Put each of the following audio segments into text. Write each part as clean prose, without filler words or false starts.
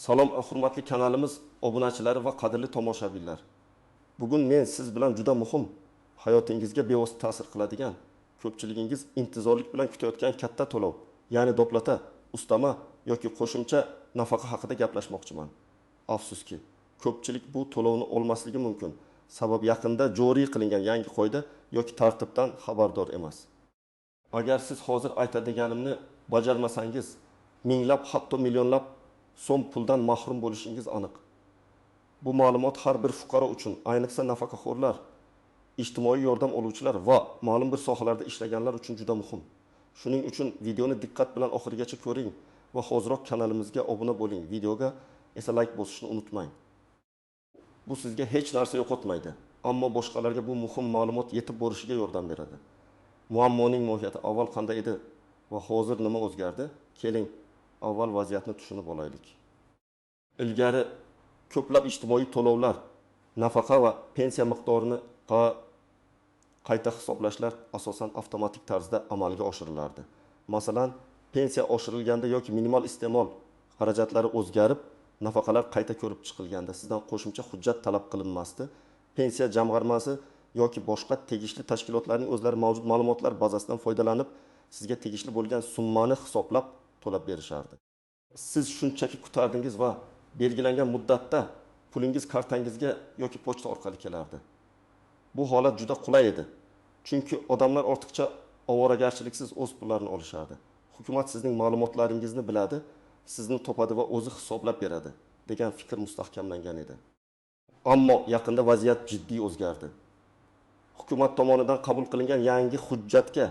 Salom hurmatli kanalimiz obunachilari va qadrli tomoshabinlar. Bugun men siz bilan juda muhim, hayotingizga bevosita ta'sir qiladigan, ko'pchiligingiz intizorlik bilan kutayotgan katta to'lov, ya'ni doplata, ustama yoki qo'shimcha nafaqa haqida gaplashmoqchiman. Afsuski, ko'pchilik bu to'lovni olmasligi mumkin. Sabab yaqinda joriy qilingan yangi qoida yoki tartibdan xabardor emas. Agar siz hozir aytadiganimni bajarmasangiz, minglab hatto millionlab so'm puldan mahrum bo'lishingiz aniq. Bu ma'lumot har bir fuqaro uchun, ayniqsa nafaqaxo'rlar, ijtimoiy yordam oluvchilar va ma'lum bir sohalarda ishlaganlar uchun juda muhim. Shuning uchun videoni diqqat bilan oxirigacha ko'ring va hoziroq kanalimizga obuna bo'ling. Videoga esa like bosishni unutmang. Bu sizga hech narsa yo'qotmaydi, ammo boshqalarga bu muhim ma'lumot yetib borishiga yordam beradi. Muammoning mohiyati avval qanday edi va hozir nima o'zgardi? Keling, avval vaziyatni tushunib olaylik. Ilgari ko'plab ijtimoiy to'lovlar, nafaqa va pensiya miqdorini qayta hisoblashlar asosan avtomatik tarzda amalga oshirilardi. Masalan, pensiya oshirilganda yoki minimal iste'mol xarajatlari o'zgarib, nafaqalar qayta ko'rib chiqilganda sizdan qo'shimcha hujjat talab qilinmasdi. Pensiya jamg'armasi yoki boshqa tegishli tashkilotlarning o'zlari mavjud ma'lumotlar bazasidan foydalanib, sizga tegishli bo'lgan summani hisoblab to'lab berishardi. Siz shunchaki kutardingiz va belgilangan muddatda pulingiz kartangizga yoki pochta orqali kelardi. Bu holat juda qulay edi. Chunki odamlar ortiqcha ovoragarchiliksiz o'z pullarini olishardi. Hukumat sizning ma'lumotlaringizni biladi, sizni topadi va o'zi hisoblab beradi degan fikr mustahkamlangan edi. Ammo yaqinda vaziyat jiddiy o'zgardi. Hukumat tomonidan qabul qilingan yangi hujjatga,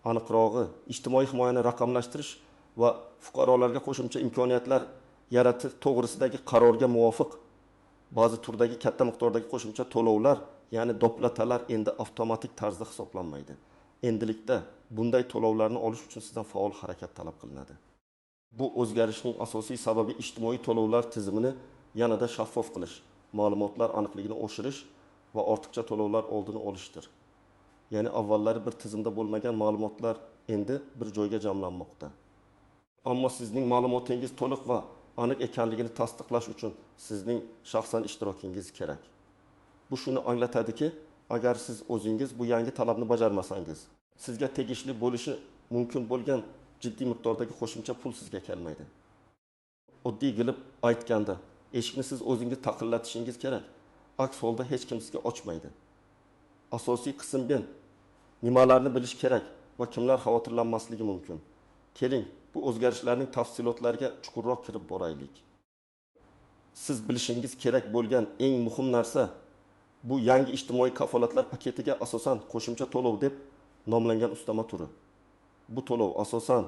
aniqrog'i, ijtimoiy himoyani raqamlashtirish va fuqarolarga qo'shimcha imkoniyatlar yaratish to'g'risidagi qarorga muvofiq ba'zi turdagi katta miqdordagi qo'shimcha to'lovlar, ya'ni doplatalar endi avtomatik tarzda hisoblanmaydi. Endilikda bunday to'lovlarni olish uchun sizdan faol harakat talab qilinadi. Bu o'zgarishning asosiy sababi ijtimoiy to'lovlar tizimini yanada shaffof qilish, ma'lumotlar aniqligini oshirish va ortiqcha to'lovlar oldini olishdir. Ya'ni avvallari bir tizimda bo'lmagan ma'lumotlar endi bir joyga jamlanmoqda. Ammo sizning ma'lumotingiz to'liq va aniq ekanligini tasdiqlash uchun sizning shaxsan ishtirokingiz kerak. Bu shuni anglatadiki, agar siz o'zingiz bu yangi talabni bajarmasangiz, sizga tegishli bo'lishi mumkin bo'lgan jiddiy miqdordagi qo'shimcha pul sizga kelmaydi. Oddiy qilib aytganda, eshikni siz o'zingiz taqillatishingiz kerak. Aks holda hech kim sizga ochmaydi. Asosiy qism ben nimalarni bilish kerak va kimlar xavotirlanmasligi mumkin. Keling, bu o'zgarishlarning tafsilotlariga chuqurroq kirib boraylik. Siz bilishingiz kerak bo'lgan eng muhim narsa bu yangi ijtimoiy kafolatlar paketiga asosan qo'shimcha to'lov deb nomlangan ustama turi. Bu to'lov asosan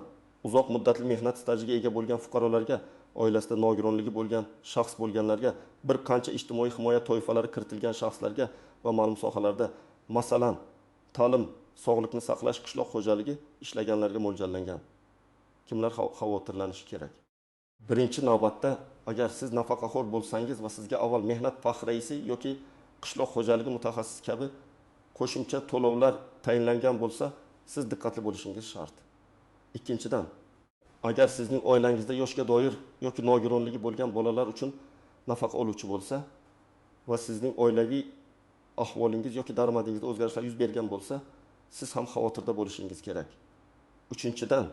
uzoq muddatli mehnat stajiga ega bo'lgan fuqarolarga, oilasida nogironligi bo'lgan shaxs bo'lganlarga, bir qancha ijtimoiy himoya toifalari kiritilgan shaxslarga va ma'lum sohalarda, masalan, ta'lim, sog'liqni saqlash, qishloq xo'jaligi ishlaganlarga mo'ljallangan. Kimlar xavotirlanishi kerak? Birinchi navbatda, agar siz nafaqaxo'r bo'lsangiz va sizga avval mehnat faxriysi yoki qishloq xo'jaligi mutaxassisi kabi qo'shimcha to'lovlar tayinlangan bo'lsa, siz diqqatli bo'lishingiz shart. Ikkinchidan, agar sizning oilangizda yoshga doir yoki nogironligi bo'lgan bolalar uchun nafaqa oluvchi bo'lsa va sizning oilaviy ahvolingiz yoki daromadingizda o'zgarishlar yuz bergan bo'lsa, siz ham xavotirda bo'lishingiz kerak. Uchinchidan,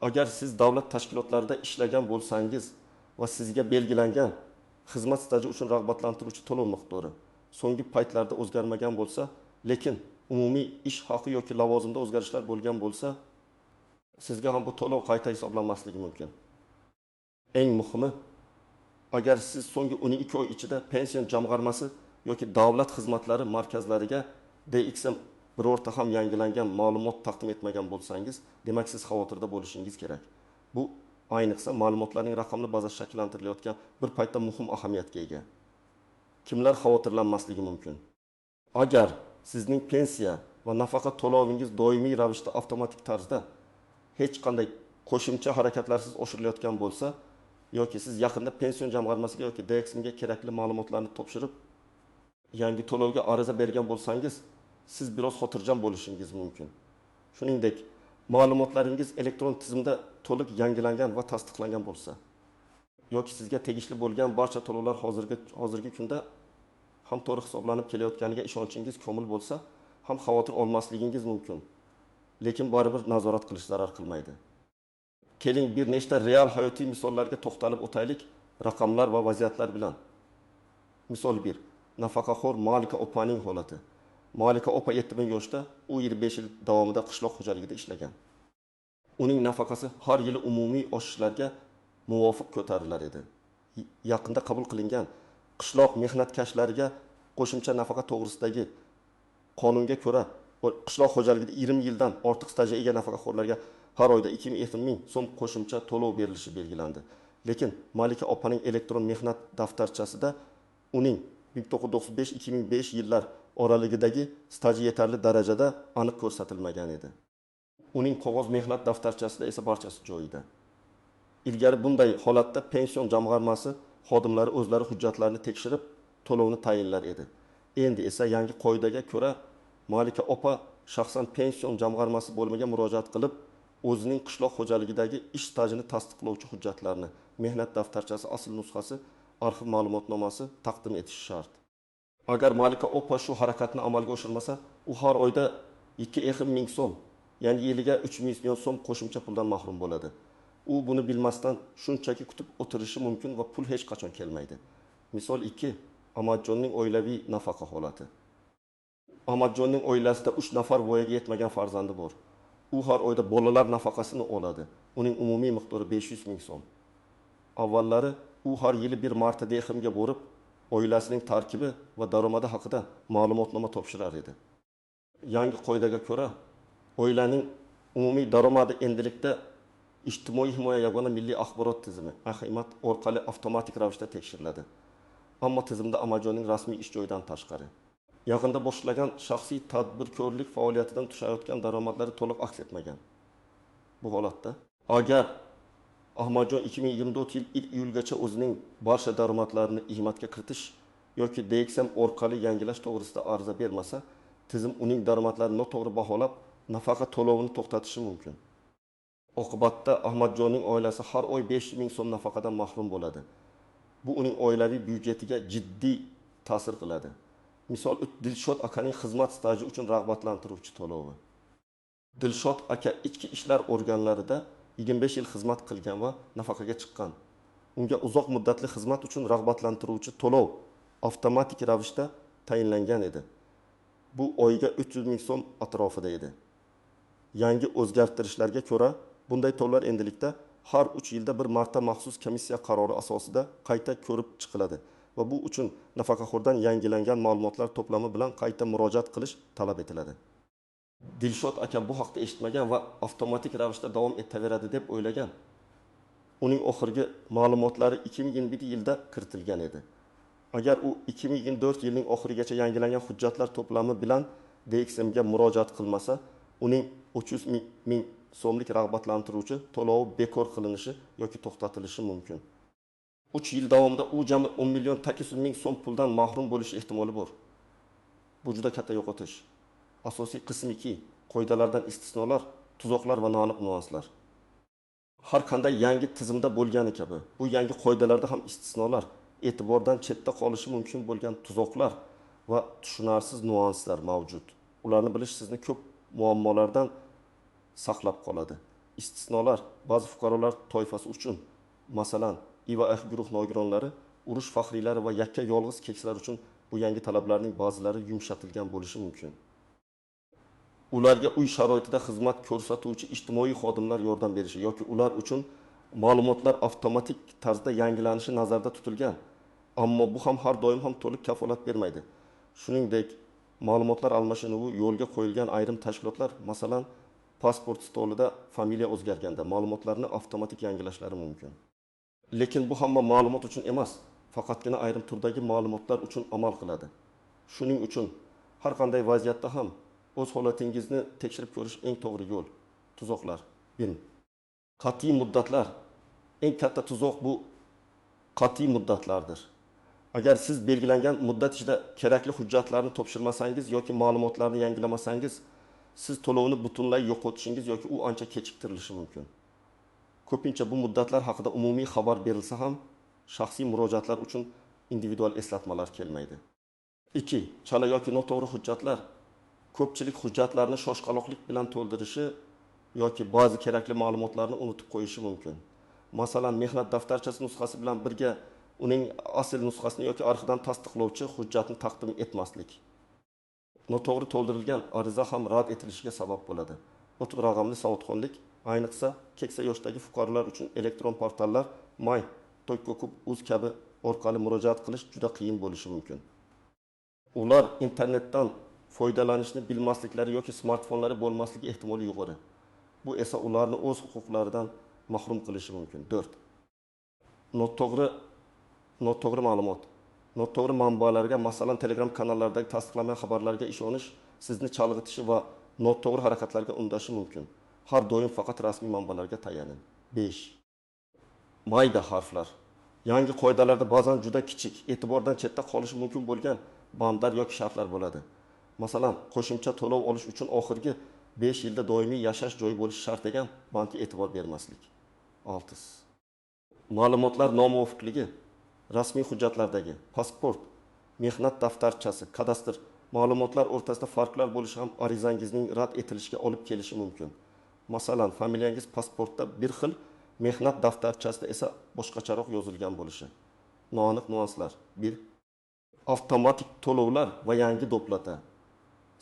agar siz davlat tashkilotlarida ishlagan bo'lsangiz va sizga belgilangan xizmat staji uchun rag'batlantiruvchi to'lov miqdori so'nggi paytlarda o'zgarmagan bo'lsa, lekin umumiy ish haqi yoki lavozimda o'zgarishlar bo'lgan bo'lsa, sizga ham bu to'lov qayta hisoblanmasligi mumkin. Eng muhimi, agar siz so'nggi 12 oy ichida pensiya jamg'armasi yoki davlat xizmatlari markazlariga DXM birorta ham yangilangan ma'lumot taqdim etmagan bo'lsangiz, demak siz xavotirda bo'lishingiz kerak. Bu ayniqsa ma'lumotlarning raqamli bazasi shakllantirilayotgan bir paytda muhim ahamiyatga ega. Kimlar xavotirlanmasligi mumkin? Agar sizning pensiya va nafaqa to'lovingiz doimiy ravishda avtomatik tarzda hech qanday qo'shimcha harakatlarsiz oshirilayotgan bo'lsa yoki siz yaqinda pensiya jamg'armasiga yoki DXMga kerakli ma'lumotlarni topshirib yangi to'lovga ariza bergan bo'lsangiz, siz biroz xotirjam bo'lishingiz mumkin. Shuningdek, ma'lumotlaringiz elektron tizimda to'liq yangilangan va tasdiqlangan bo'lsa, yoki sizga tegishli bo'lgan barcha to'lovlar hozirgi kunda ham to'g'ri hisoblanib kelayotganiga ishonchingiz komil bo'lsa, ham xavotir olmasligingiz mumkin. Lekin baribir nazorat qilish zarar qilmaydi. Keling bir nechta real hayotiy misollarga to'xtalib o'taylik raqamlar va vaziyatlar bilan. Misol 1. Nafaqaxo'r Malika opaning holati. Malika opa 7000 yoshda, u 25 yil davomida qishloq xo'jaligida ishlagan. Uning nafaqasi har yili umumiy oshishlarga muvofiq ko'tarilar edi. Yaqinda qabul qilingan qishloq mehnatkashlariga qo'shimcha nafaqa to'g'risidagi qonunga ko'ra qishloq xo'jaligida 20 yildan ortiq stajga ega nafaqaxo'rlarga har oyda 2000 ming so'm qo'shimcha to'lov berilishi belgilandi. Lekin Malika opaning elektron mehnat daftarchasida uning 1995-2005 yillar oralig'idagi staji yetarli darajada aniq ko'rsatilmagan edi. Uning qog'oz mehnat daftarchasida esa barchasi joyida. Ilgari bunday holatda pension jamg'armasi xodimlari o'zlari hujjatlarni tekshirib, to'lovni tayinlar edi. Endi esa yangi qoidaga ko'ra Malika opa shaxsan pension jamg'armasi bo'limiga murojaat qilib, o'zining qishloq xo'jaligidagi ish stajini tasdiqlovchi hujjatlarni, mehnat daftarchasi asl nusxasi, arxiv ma'lumotnomasi taqdim etishi shart. Agar Malika opa shu harakatni amalga oshirmasa, u har oyda 2 ming so'm, ya'ni yiliga 3 million so'm qo'shimcha puldan mahrum bo'ladi. U buni bilmasdan shunchaki kutib o'tirishi mumkin va pul hech qachon kelmaydi. Misol 2. Amadjonning oilaviy nafaqa holati. Amadjonning oilasida 3 nafar voyaga yetmagan farzandi bor. U har oyda bolalar nafaqasini oladi. Uning umumiy miqdori 500 ming so'm. Avvallari u har yili bir marta DXMga borib, oilasining tarkibi va daromadi haqida ma'lumotnoma topshirar edi. Yangi qoidaga ko'ra, oilaning umumiy daromadi endilikda ijtimoiy himoya yagona milliy axborot tizimi (AXIMAT) orqali avtomatik ravishda tekshiriladi. Ammo tizimda Amadjonning rasmiy ish joyidan tashqari yaqinda boshlagan shaxsiy tadbirkorlik faoliyatidan tushayotgan daromadlari to'liq aks etmagan. Bu holatda agar Ahmadjon 2024 yil iyulgacha o'zining barcha daromadlarini IXIMATga kiritish yoki DXM orqali yangilash to'g'risida ariza bermasa, tizim uning daromadlarini noto'g'ri baholab, nafaqa to'lovini to'xtatishi mumkin. Oqibatda Ahmadjonning oilasi har oy 500 ming so'm nafaqadan mahrum bo'ladi. Bu uning oilaviy byudjetiga jiddiy ta'sir qiladi. Misol Dilshod akaning xizmat staji uchun rag'batlantiruvchi to'lovi. Dilshod aka ichki ishlar organlarida 25 yil xizmat qilgan va nafaqaga chiqqan. Unga uzoq muddatli xizmat uchun rag'batlantiruvchi to'lov avtomatik ravishda tayinlangan edi. Bu oyga 300 ming so'm atrofida edi. Yangi o'zgartirishlarga ko'ra, bunday to'lovlar endilikda har 3 yilda bir marta maxsus komissiya qarori asosida qayta ko'rib chiqiladi va bu uchun nafaqaxo'rdan yangilangan ma'lumotlar to'plami bilan qayta murojaat qilish talab etiladi. Dilshod aka bu haqda eshitmagan va avtomatik ravishda davom etaveradi deb o'ylagan. Uning oxirgi ma'lumotlari 2021 yilda kiritilgan edi. Agar u 2024 yilning oxirigacha yangilangan hujjatlar to'plami bilan DXMga murojaat qilmasa, uning 300 ming so'mlik rag'batlantiruvchi to'lovi bekor qilinishi yoki to'xtatilishi mumkin. 3 yil davomida u jami 10 million 800 ming so'm puldan mahrum bo'lish ehtimoli bor. Bu juda katta yo'qotish. Asosiy qism 2. Qoidalardan istisnolar, tuzoqlar va noaniq nuanslar. Har qanday yangi tizimda bo'lgani kabi, bu yangi qoidalarda ham istisnolar, e'tibordan chetda qolishi mumkin bo'lgan tuzoqlar va tushunarsiz nuanslar mavjud. Ularni bilish sizni ko'p muammolardan saqlab qoladi. Istisnolar ba'zi fuqarolar toifasi uchun, masalan, IVF guruh nogironlari, urush faxriylari va yakka yolg'iz keksalar uchun bu yangi talablarning ba'zilari yumshatilgan bo'lishi mumkin. Ularga uy sharoitida xizmat ko'rsatuvchi ijtimoiy xodimlar yordam berishi yoki ular uchun ma'lumotlar avtomatik tarzda yangilanishi nazarda tutilgan. Ammo bu ham har doim ham to'liq kafolat bermaydi. Shuningdek, ma'lumotlar almashinuvi yo'lga qo'yilgan ayrim tashkilotlar, masalan, pasport stolida familiya o'zgarganda ma'lumotlarni avtomatik yangilashlari mumkin. Lekin bu hamma ma'lumot uchun emas, faqatgina ayrim turdagi ma'lumotlar uchun amal qiladi. Shuning uchun har qanday vaziyatda ham o'z holatingizni tekshirib ko'rish eng to'g'ri yo'l. Tuzoqlar. 1. Qat'iy muddatlar. Eng katta tuzoq bu qat'iy muddatlardir. Agar siz belgilangan muddat ichida kerakli hujjatlarni topshirmasangiz yoki ma'lumotlarni yangilamasangiz, siz to'lovni butunlay yo'qotishingiz yoki u ancha kechiktirilishi mumkin. Ko'pincha bu muddatlar haqida umumiy xabar berilsa ham, shaxsiy murojaatlar uchun individual eslatmalar kelmaydi. 2. Chala yoki noto'g'ri hujjatlar. Ko'pchilik hujjatlarni shoshqaloqlik bilan to'ldirishi yoki ba'zi kerakli ma'lumotlarni unutib qo'yishi mumkin. Masalan, mehnat daftarchasi nusxasi bilan birga uning asl nusxasini yoki arxidan tasdiqlovchi hujjatni taqdim etmaslik. Noto'g'ri to'ldirilgan ariza ham rad etilishiga sabab bo'ladi. O'tib raqamli savodxonlik, ayniqsa keksa yoshdagi fuqarolar uchun elektron portallar my.uz kabi orqali murojaat qilish juda qiyin bo'lishi mumkin. Ular internetdan foydalanishni bilmasliklari yoki smartfonlari bo'lmasligi ehtimoli yuqori. Bu esa ularni o'z huquqlaridan mahrum qilishi mumkin. 4. Noto'g'ri ma'lumot. Noto'g'ri manbalarga, masalan, Telegram kanallardagi tasdiqlanmagan xabarlarga ishonish sizni chalg'itishi va noto'g'ri harakatlarga undashi mumkin. Har doim faqat rasmiy manbalarga tayaning. 5. Mayda harflar. Yangi qoidalarda ba'zan juda kichik, e'tibordan chetda qolishi mumkin bo'lgan bandlar yoki shartlar bo'ladi. Masalan, qo'shimcha to'lov olish uchun oxirgi 5 yilda doimiy yashash joyi bo'lishi shart degan bankka e'tibor bermaslik. 6. Ma'lumotlar nomuvofiqligi. Rasmiy hujjatlardagi pasport, mehnat daftarchasi, kadastr ma'lumotlar o'rtasida farqlar bo'lishi ham arizangizning rad etilishiga olib kelishi mumkin. Masalan, familiyangiz pasportda bir xil, mehnat daftarchasida esa boshqacharoq yozilgan bo'lishi. Noaniq nuanslar. 1. Avtomatik to'lovlar va yangi doplata.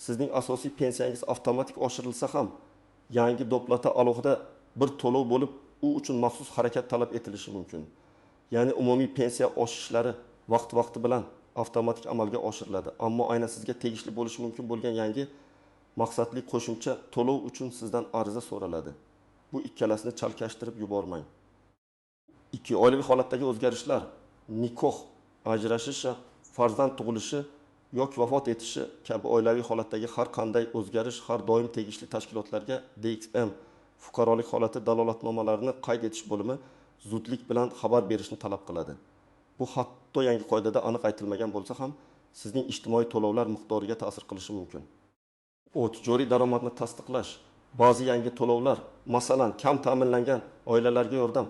Sizning asosiy pensiyangiz avtomatik oshirilsa ham, yangi doplata alohida bir to'lov bo'lib, u uchun maxsus harakat talab etilishi mumkin. Ya'ni umumiy pensiya oshishlari vaqt-vaqti bilan avtomatik amalga oshiriladi, ammo aynan sizga tegishli bo'lishi mumkin bo'lgan yangi maqsadli qo'shimcha to'lov uchun sizdan ariza so'raladi. Bu ikkalasini chalkashtirib yubormang. 2. Oilaviy holatdagi o'zgarishlar, nikoh, ajrashish, farzand tug'ilishi yoki vafot etishi kabi oilaviy holatdagi har qanday o'zgarish har doim tegishli tashkilotlarga DXM fuqarolik holati dalolatnomalarini qayd etish bo'limi zudlik bilan xabar berishni talab qiladi. Bu hatto yangi qoidada aniq aytilmagan bo'lsa ham, sizning ijtimoiy to'lovlar miqdoriga ta'sir qilishi mumkin. 3. Joriy daromadni tasdiqlash. Ba'zi yangi to'lovlar, masalan, kam ta'minlangan oilalarga yordam,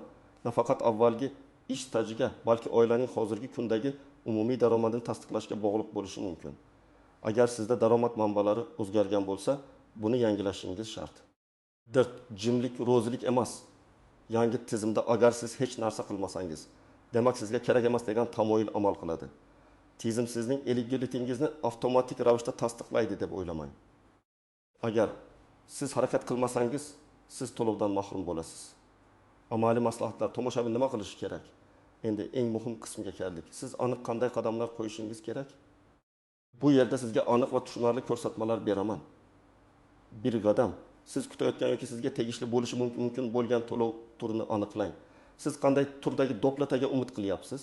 nafaqat avvalgi ish stajiga, balki oilaning hozirgi kundagi umumiy daromadini tasdiqlashga bog'liq bo'lishi mumkin. Agar sizda daromad manbalari o'zgargan bo'lsa, buni yangilashingiz shart. 4. Jimlik ro'zilik emas. Yangi tizimda agar siz hech narsa qilmasangiz, demak sizga kerak emas degan tamoyil amal qiladi. Tizim sizning eligibilitingizni avtomatik ravishda tasdiqlaydi deb o'ylamang. Agar siz harakat qilmasangiz, siz to'lovdan mahrum bo'lasiz. Amaliy maslahatlar, tomoshabin nima qilish kerak? Endi eng muhim qismga keldik. Siz aniq qanday qadamlar qo'yishingiz kerak? Bu yerda sizga aniq va tushunarli ko'rsatmalar beraman. Bir qadam, siz kutayotgan yoki sizga tegishli bo'lishi mumkin bo'lgan to'lov turini aniqlang. Siz qanday turdagi doplataga umid qilyapsiz?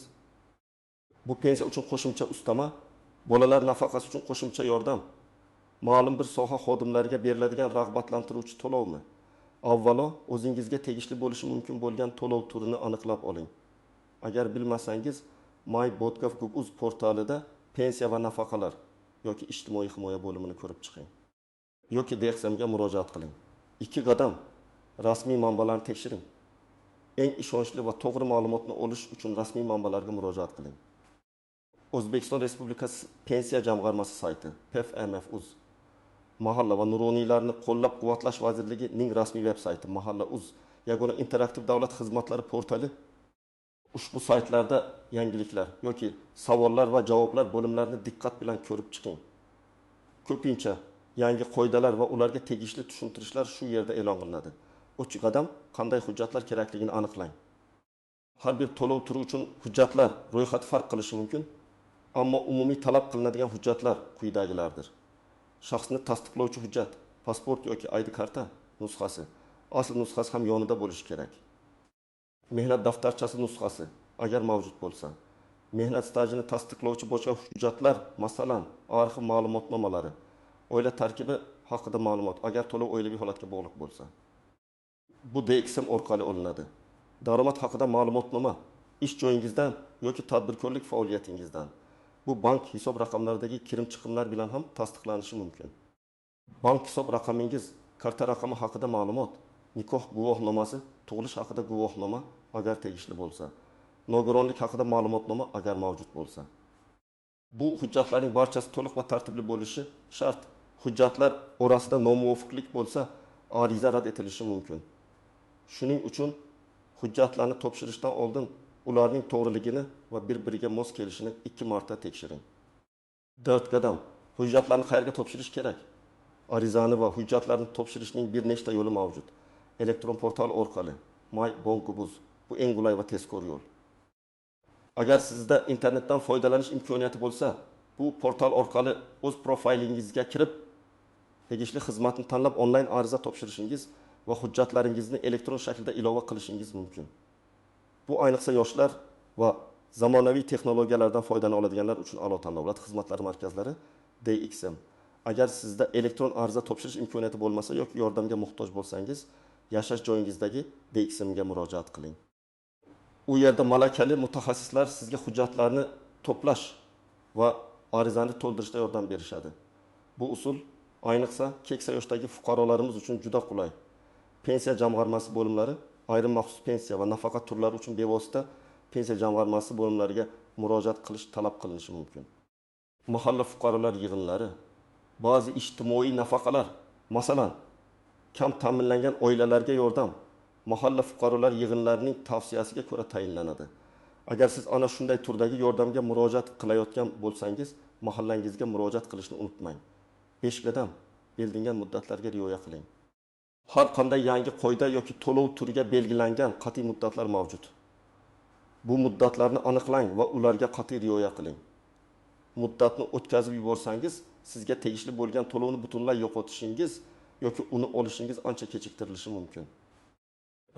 Bu pensiya uchun qo'shimcha ustama, bolalar nafaqasi uchun qo'shimcha yordam, ma'lum bir soha xodimlariga beriladigan rag'batlantiruvchi to'lovmi? Avvalo, o'zingizga tegishli bo'lishi mumkin bo'lgan to'lov turini aniqlab oling. Agar bilmasangiz, my.gov.uz portalida pensiya va nafaqalar yoki ijtimoiy himoya bo'limini ko'rib chiqing. Yoki DXMga murojaat qiling. 2 qadam, rasmiy manbalarni tekshiring. Eng ishonchli va to'g'ri ma'lumotni olish uchun rasmiy manbalarga murojaat qiling. O'zbekiston Respublikasi Pensiya jamg'armasi sayti PFMF.uz, Mahalla va nuroniylarni qo'llab-quvvatlash vazirligining rasmiy veb-sayti Mahalla.uz, yagona interaktiv davlat xizmatlari portali. Ushbu saytlarda yangiliklar yoki savollar va javoblar bo'limlarini diqqat bilan ko'rib chiqing. Ko'pincha yangi qoidalar va ularga tegishli tushuntirishlar shu yerda e'lon qilinadi. 3 qadam, qanday hujjatlar kerakligini aniqlang. Har bir to'lov turi uchun hujjatlar ro'yxati farq qilishi mumkin, ammo umumiy talab qilinadigan hujjatlar quyidagilardir. Shaxsni tasdiqlovchi hujjat, pasport yoki ID karta nusxasi, asl nusxasi ham yonida bo'lishi kerak. Mehnat daftarchasi nusxasi, agar mavjud bo'lsa. Mehnat stajini tasdiqlovchi boshqa hujjatlar, masalan, arxiv ma'lumotnomalari, oila tarkibi haqida ma'lumot, agar to'lov oilaviy holatga bog'liq bo'lsa. Bu DXM orqali olinadi. Daromad haqida ma'lumotnoma, ish joyingizdan yoki tadbirkorlik faoliyatingizdan. Bu bank hisob raqamlaridagi kirim-chiqimlar bilan ham tasdiqlanishi mumkin. Bank hisob raqamingiz, karta raqami haqida ma'lumot, nikoh guvohnomasi, tug'ilish haqida guvohnoma agar tegishli bo'lsa. nogironlik haqida ma'lumotnoma agar mavjud bo'lsa. Bu hujjatlarning barchasi to'liq va tartibli bo'lishi shart. Hujjatlar orasida nomuvofiqlik bo'lsa, ariza rad etilishi mumkin. Shuning uchun hujjatlarni topshirishdan oldin ularning to'g'riligini va bir-biriga mos kelishini 2 marta tekshiring. 4 qadam. Hujjatlarni qayerga topshirish kerak? Arizani va hujjatlarni topshirishning bir nechta yo'li mavjud. Elektron portal orqali, MyBonkubuz. Bu eng qulay va tezkor yo'l. Agar sizda internetdan foydalanish imkoniyati bo'lsa, bu portal orqali o'z profilingizga kirib, tegishli xizmatni tanlab onlayn ariza topshirishingiz va hujjatlaringizni elektron shaklda ilova qilishingiz mumkin. Bu ayniqsa yoshlar va zamonaviy texnologiyalardan foydalana oladiganlar uchun a'lo tanlov. Davlat xizmatlari markazlari DXM. Agar sizda elektron ariza topshirish imkoniyati bo'lmasa yoki yordamga muhtoj bo'lsangiz, yashash joyingizdagi DXMga murojaat qiling. U yerda malakali mutaxassislar sizga hujjatlarni to'plash va arizani to'ldirishda yordam berishadi. Bu usul ayniqsa keksa yoshdagi fuqarolarimiz uchun juda qulay. Pensiya jamg'armasi bo'limlari, ayrim maxsus pensiya va nafaqa turlari uchun bevosita pensiya jamg'armasi bo'limlariga murojaat qilish talab qilinishi mumkin. Mahalla fuqarolar yig'inlari, ba'zi ijtimoiy nafaqalar, masalan, kam ta'minlangan oilalarga yordam mahalla fuqarolar yig'inlarining tavsiyasiga ko'ra tayinlanadi. Agar siz ana shunday turdagi yordamga murojaat qilayotgan bo'lsangiz, mahallangizga murojaat qilishni unutmang. 5 qadam. Belgilangan muddatlarga rioya qiling. Har qanday yangi qoida yoki to'lov turiga belgilangan qat'iy muddatlar mavjud. Bu muddatlarni aniqlang va ularga qat'iy rioya qiling. Muddatni o'tkazib yuborsangiz, sizga tegishli bo'lgan to'lovni butunlay yo'qotishingiz yoki uni olishingiz ancha kechiktirilishi mumkin.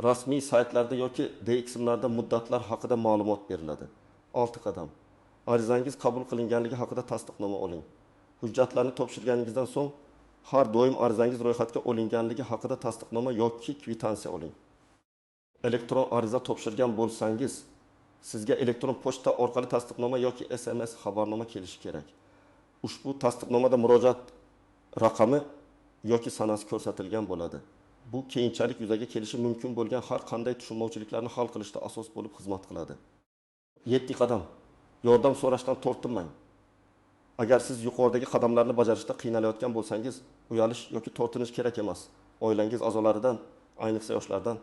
Rasmiy saytlarda yoki DXMlarda muddatlar haqida ma'lumot beriladi. 6 qadam. Arizangiz qabul qilinganligi haqida tasdiqnoma oling. Hujjatlarni topshirganingizdan so'ng har doim arizangiz ro'yxatga olinganligi haqida tasdiqnoma yoki kvitansiya oling. Elektron ariza topshirgan bo'lsangiz, sizga elektron pochta orqali tasdiqnoma yoki SMS xabarnoma kelishi kerak. Ushbu tasdiqnomada murojaat raqami yoki sanasi ko'rsatilgan bo'ladi. Bu keyinchalik yuzaga kelishi mumkin bo'lgan har qanday tushunmovchiliklarni hal qilishda asos bo'lib xizmat qiladi. 7 qadam. Yordam so'rashdan tortinmang. Agar siz yuqoridagi qadamlarni bajarishda qiynalayotgan bo'lsangiz, uyalish yoki tortinish kerak emas. Oilangiz a'zolaridan, ayniqsa yoshlardan,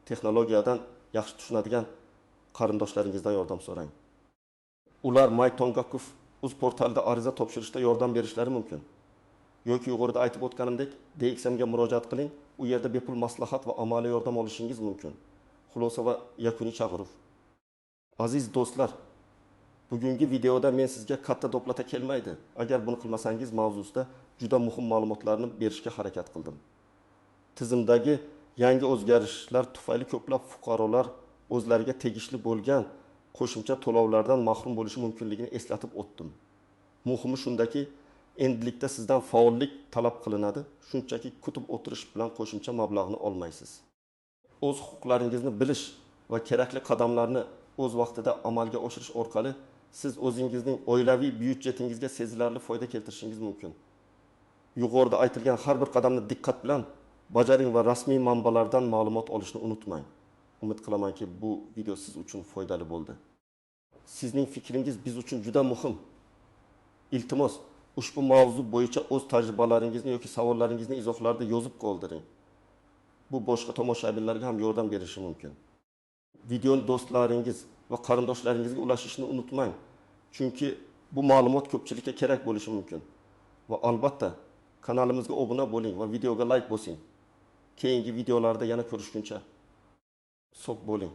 texnologiyadan yaxshi tushunadigan qarindoshlaringizdan yordam so'rang. Ular MyTongakuf o'z portalida ariza topshirishda yordam berishlari mumkin. Yoki yuqorida aytib o'tganimdek, DXMga murojaat qiling. U yerda bepul maslahat va amaliy yordam olishingiz mumkin. Xulosa va yakuniy chaqiruv. Aziz do'stlar, bugungi videoda men sizga katta do'plata kelmaydi. Agar buni qilmasangiz mavzusida juda muhim ma'lumotlarni berishga harakat qildim. Tizimdagi yangi o'zgarishlar tufayli ko'plab fuqarolar o'zlariga tegishli bo'lgan qo'shimcha to'lovlardan mahrum bo'lishi mumkinligini eslatib o'tdim. Muhimi shundaki, endilikda sizdan faollik talab qilinadi. Shunchaki kutib o'tirish bilan qo'shimcha mablag'ni olmaysiz. O'z huquqlaringizni bilish va kerakli qadamlarni o'z vaqtida amalga oshirish orqali siz o'zingizning oilaviy byudjetingizga sezilarli foyda keltirishingiz mumkin. Yuqorida aytilgan har bir qadamni diqqat bilan bajaring va rasmiy manbalardan ma'lumot olishni unutmang. Umid qilamanki, bu video siz uchun foydali bo'ldi. Sizning fikringiz biz uchun juda muhim. Iltimos, ushbu mavzu bo'yicha o'z tajribalaringizni yoki savollaringizni izohlarda yozib qoldiring. Bu boshqa tomoshabinlarga ham yordam berishi mumkin. Videoni do'stlaringiz va qarindoshlaringizga ulashishni unutmang. Chunki bu ma'lumot ko'pchilikka kerak bo'lishi mumkin. Va albatta, kanalimizga obuna bo'ling va videoga like bosing. Keyingi videolarda yana ko'rishguncha sog' bo'ling.